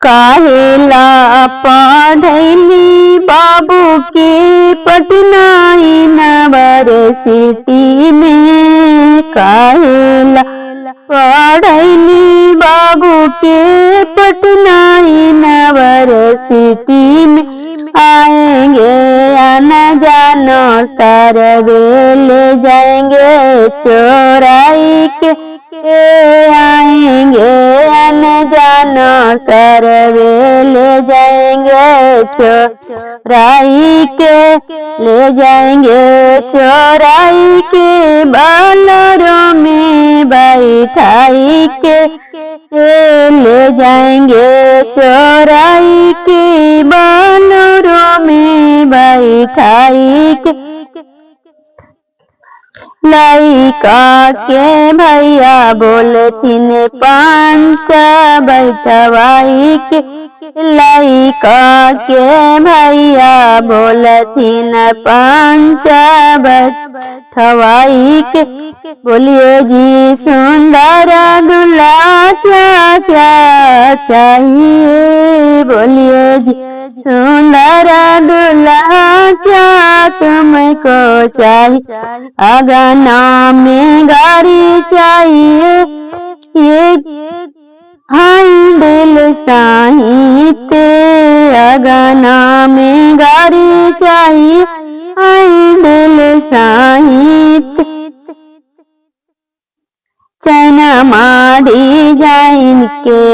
काहेला पढ़ैली बाबू के पटना यूनिवर्सिटी में। काहेला पढ़ैली बाबू के पटना यूनिवर्सिटी में। आएंगे आना जानो सरवे ले जाएंगे चोराई के। आएंगे आना जानो सरवे ले जाएंगे चोराई के। ले जाएंगे चोराई के बालों में बैठाई के। ले जाएंगे चोराई के बालों में बैठाई के। लइका के भैया बोलथिन पांच बैठवाई के। लइका के भैया बोलथिन पांच बैठवाई के। बोलिए जी सुंदर दूल्हा क्या क्या चाहिए। बोलिए जी सुंदर दूल्हा क्या तुमको चाहिए। अगना में गाड़ी चाहिए ये हैंडल साहित। अगना में गाड़ी चाहिए हैंडल साहित। चना डिजाइन के